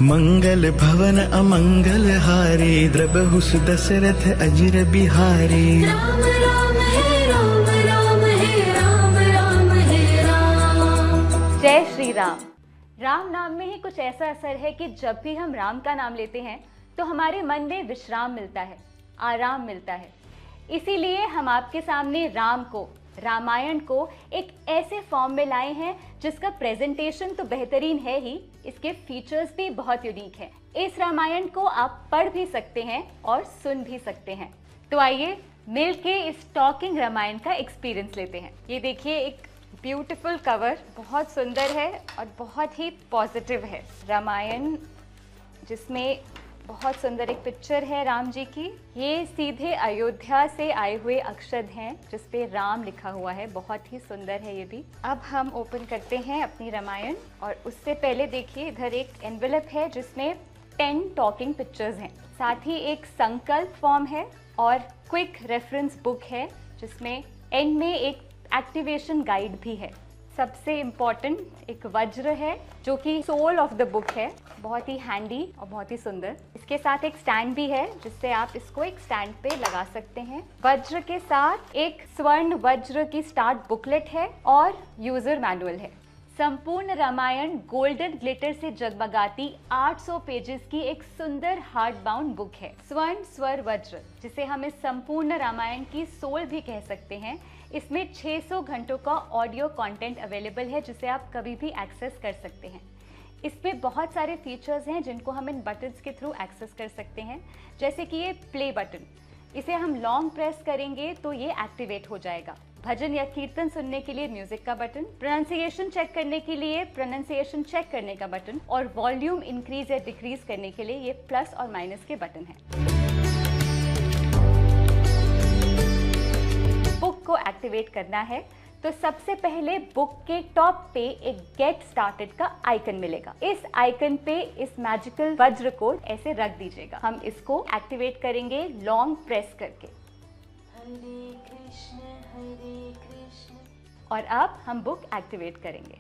मंगल भवन अमंगल हारी, द्रबहु दशरथ अजिर बिहारी। राम राम है राम, राम है राम, राम है राम। जय श्री राम। राम नाम में ही कुछ ऐसा असर है कि जब भी हम राम का नाम लेते हैं तो हमारे मन में विश्राम मिलता है, आराम मिलता है। इसीलिए हम आपके सामने राम को, रामायण को एक ऐसे फॉर्म में लाए हैं जिसका प्रेजेंटेशन तो बेहतरीन है ही, इसके फीचर्स भी बहुत यूनिक हैं। इस रामायण को आप पढ़ भी सकते हैं और सुन भी सकते हैं। तो आइए मिलके इस टॉकिंग रामायण का एक्सपीरियंस लेते हैं। ये देखिए, एक ब्यूटीफुल कवर, बहुत सुंदर है और बहुत ही पॉजिटिव है। रामायण जिसमें बहुत सुंदर एक पिक्चर है राम जी की। ये सीधे अयोध्या से आए हुए अक्षर हैं जिस पे राम लिखा हुआ है, बहुत ही सुंदर है ये भी। अब हम ओपन करते हैं अपनी रामायण और उससे पहले देखिए इधर एक एनवेलप है जिसमें 10 टॉकिंग पिक्चर्स हैं। साथ ही एक संकल्प फॉर्म है और क्विक रेफरेंस बुक है जिसमें एंड में एक एक्टिवेशन गाइड भी है। सबसे इम्पॉर्टेंट एक वज्र है जो कि सोल ऑफ द बुक है, बहुत ही हैंडी और बहुत ही सुंदर। इसके साथ एक स्टैंड भी है जिससे आप इसको एक स्टैंड पे लगा सकते हैं। वज्र के साथ एक स्वर्ण वज्र की स्टार्ट बुकलेट है और यूजर मैनुअल है। संपूर्ण रामायण गोल्डन ग्लिटर से जगमगाती 800 पेजेस की एक सुंदर हार्ड बाउंड बुक है। स्वर्ण स्वर वज्र, जिसे हम इस संपूर्ण रामायण की सोल भी कह सकते हैं। इसमें 600 घंटों का ऑडियो कंटेंट अवेलेबल है जिसे आप कभी भी एक्सेस कर सकते हैं। इसमें बहुत सारे फीचर्स हैं जिनको हम इन बटन्स के थ्रू एक्सेस कर सकते हैं, जैसे कि ये प्ले बटन। इसे हम लॉन्ग प्रेस करेंगे तो ये एक्टिवेट हो जाएगा। भजन या कीर्तन सुनने के लिए म्यूजिक का बटन, प्रोनाउंसिएशन चेक करने के लिए प्रोनाउंसिएशन चेक करने का बटन और वॉल्यूम इंक्रीज या डिक्रीज करने के लिए ये प्लस और माइनस के बटन हैं। बुक को एक्टिवेट करना है तो सबसे पहले बुक के टॉप पे एक गेट स्टार्टेड का आइकन मिलेगा। इस आइकन पे इस मैजिकल वज्र को ऐसे रख दीजिएगा। हम इसको एक्टिवेट करेंगे लॉन्ग प्रेस करके। हरे कृष्ण हरे कृष्ण। और अब हम बुक एक्टिवेट करेंगे।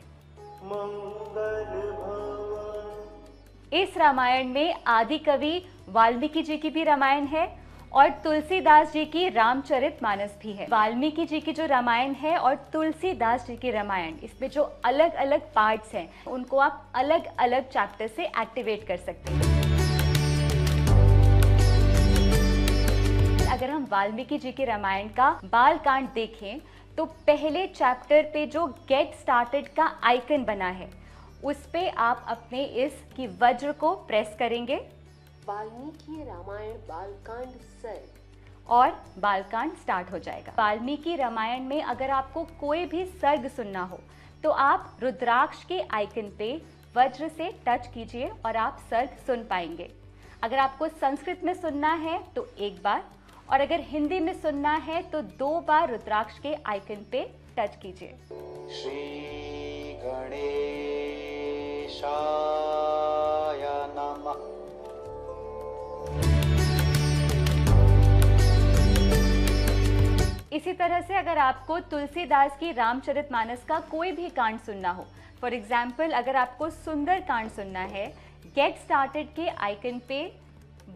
इस रामायण में आदि कवि वाल्मीकि जी की भी रामायण है और तुलसीदास जी की रामचरितमानस भी है। वाल्मीकि जी की जो रामायण है और तुलसीदास जी की रामायण, इसमें जो अलग अलग पार्ट्स हैं उनको आप अलग अलग चैप्टर से एक्टिवेट कर सकते हैं। अगर हम वाल्मीकि जी की रामायण का बालकांड देखें तो पहले चैप्टर पे जो गेट स्टार्टेड का आइकन बना है उस पे आप अपने इस की वज्र को प्रेस करेंगे। वाल्मीकि रामायण बालकांड सर्ग और बालकांड स्टार्ट हो जाएगा। वाल्मीकि रामायण में अगर आपको कोई भी सर्ग सुनना हो तो आप रुद्राक्ष के आइकन पे वज्र से टच कीजिए और आप सर्ग सुन पाएंगे। अगर आपको संस्कृत में सुनना है तो एक बार, और अगर हिंदी में सुनना है तो 2 बार रुद्राक्ष के आइकन पे टच कीजिए। श्री गणेशाय नमः। इसी तरह से अगर आपको तुलसीदास की रामचरितमानस का कोई भी कांड सुनना हो, फॉर एग्जाम्पल अगर आपको सुंदर कांड सुनना है, गेट स्टार्टेड के आइकन पे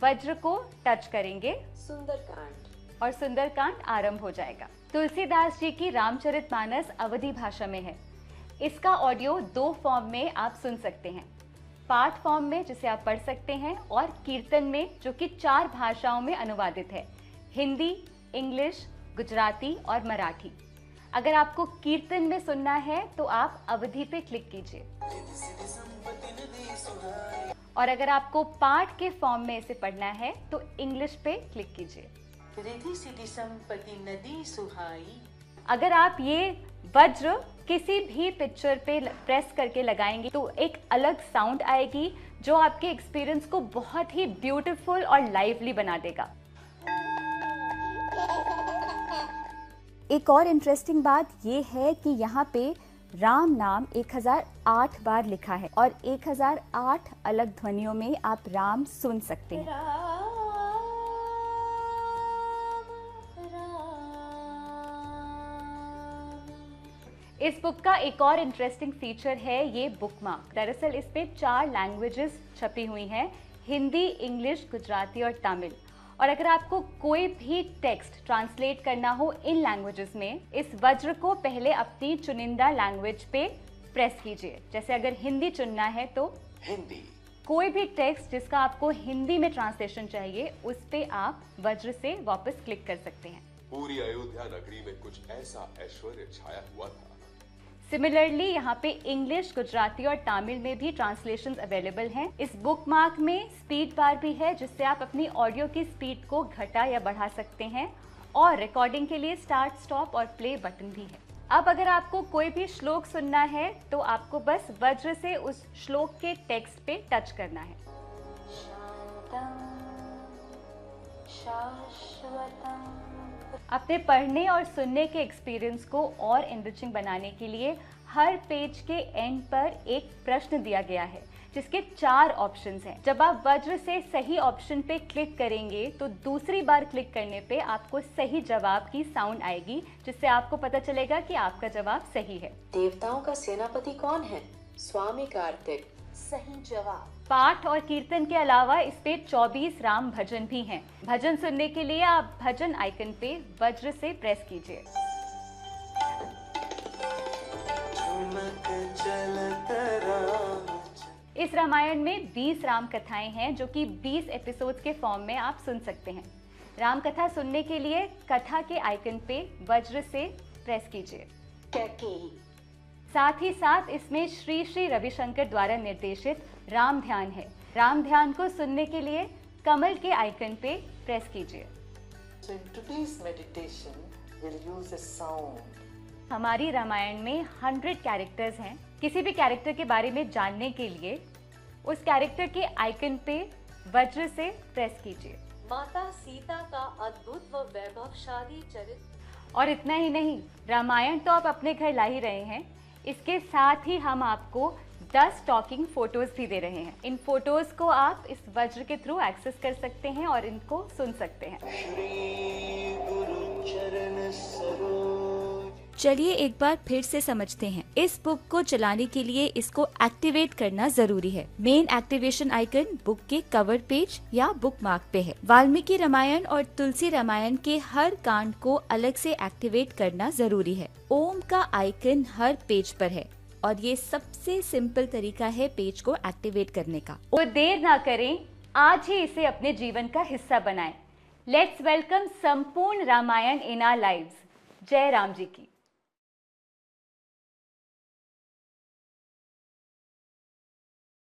वज्र को टच करेंगे सुंदरकांड और सुंदरकांड आरंभ हो जाएगा। तुलसीदास जी की रामचरितमानस अवधी भाषा में है। इसका ऑडियो 2 फॉर्म में आप सुन सकते हैं, पाठ फॉर्म में जिसे आप पढ़ सकते हैं और कीर्तन में जो कि 4 भाषाओं में अनुवादित है, हिंदी, इंग्लिश, गुजराती और मराठी। अगर आपको कीर्तन में सुनना है तो आप अवधि पे क्लिक कीजिए, और अगर आपको पाठ के फॉर्म में इसे पढ़ना है तो इंग्लिश पे क्लिक कीजिए। रिधि सिद्धि संपत्ति नदी सुहाई। अगर आप ये वज्र किसी भी पिक्चर पे प्रेस करके लगाएंगे तो एक अलग साउंड आएगी जो आपके एक्सपीरियंस को बहुत ही ब्यूटीफुल और लाइवली बना देगा। एक और इंटरेस्टिंग बात ये है कि यहाँ पे राम नाम 1008 बार लिखा है और 1008 अलग ध्वनियों में आप राम सुन सकते हैं। इस बुक का एक और इंटरेस्टिंग फीचर है ये बुकमार्क। दरअसल इस पे 4 लैंग्वेजेस छपी हुई हैं, हिंदी, इंग्लिश, गुजराती और तमिल। और अगर आपको कोई भी टेक्स्ट ट्रांसलेट करना हो इन लैंग्वेजेस में, इस वज्र को पहले अपनी चुनिंदा लैंग्वेज पे प्रेस कीजिए। जैसे अगर हिंदी चुनना है तो हिंदी। कोई भी टेक्स्ट जिसका आपको हिंदी में ट्रांसलेशन चाहिए उस पे आप वज्र से वापस क्लिक कर सकते हैं। पूरी अयोध्या नगरी में कुछ ऐसा ऐश्वर्य छाया हुआ था। सिमिलरली यहाँ पे इंग्लिश, गुजराती और तमिल में भी ट्रांसलेशंस अवेलेबल हैं। इस बुकमार्क में स्पीड बार भी है जिससे आप अपनी ऑडियो की स्पीड को घटा या बढ़ा सकते हैं, और रिकॉर्डिंग के लिए स्टार्ट, स्टॉप और प्ले बटन भी है। अब अगर आपको कोई भी श्लोक सुनना है तो आपको बस वज्र से उस श्लोक के टेक्स्ट पे टच करना है। अपने पढ़ने और सुनने के एक्सपीरियंस को और एनरिचिंग बनाने के लिए हर पेज के एंड पर एक प्रश्न दिया गया है जिसके 4 ऑप्शंस हैं। जब आप वज्र से सही ऑप्शन पे क्लिक करेंगे तो दूसरी बार क्लिक करने पे आपको सही जवाब की साउंड आएगी, जिससे आपको पता चलेगा कि आपका जवाब सही है। देवताओं का सेनापति कौन है? स्वामी कार्तिक। सही जवाब। पाठ और कीर्तन के अलावा इस पे 24 राम भजन भी हैं। भजन सुनने के लिए आप भजन आइकन पे वज्र से प्रेस कीजिए। इस रामायण में 20 राम कथाएं हैं जो कि 20 एपिसोड्स के फॉर्म में आप सुन सकते हैं। राम कथा सुनने के लिए कथा के आइकन पे वज्र से प्रेस कीजिए। कैकेयी। साथ ही साथ इसमें श्री श्री रविशंकर द्वारा निर्देशित राम ध्यान है। राम ध्यान को सुनने के लिए कमल के आइकन पे प्रेस कीजिए। So in today's meditation, we'll use a sound. हमारी रामायण में 100 कैरेक्टर्स हैं। किसी भी कैरेक्टर के बारे में जानने के लिए उस कैरेक्टर के आइकन पे वज्र से प्रेस कीजिए। माता सीता का अद्भुत व वैभवशाली चरित्र। और इतना ही नहीं, रामायण तो आप अपने घर ला ही रहे हैं, इसके साथ ही हम आपको 10 टॉकिंग फोटोज भी दे रहे हैं। इन फोटोज को आप इस वज्र के थ्रू एक्सेस कर सकते हैं और इनको सुन सकते हैं। श्री गुरु चरण सरोज। चलिए एक बार फिर से समझते हैं। इस बुक को चलाने के लिए इसको एक्टिवेट करना जरूरी है। मेन एक्टिवेशन आइकन बुक के कवर पेज या बुकमार्क पे है। वाल्मीकि रामायण और तुलसी रामायण के हर कांड को अलग से एक्टिवेट करना जरूरी है। ओम का आइकन हर पेज पर है और ये सबसे सिंपल तरीका है पेज को एक्टिवेट करने का। तो देर ना करें, आज ही इसे अपने जीवन का हिस्सा बनाएं। लेट्स वेलकम संपूर्ण रामायण इन आवर लाइव्स। जय राम जी की।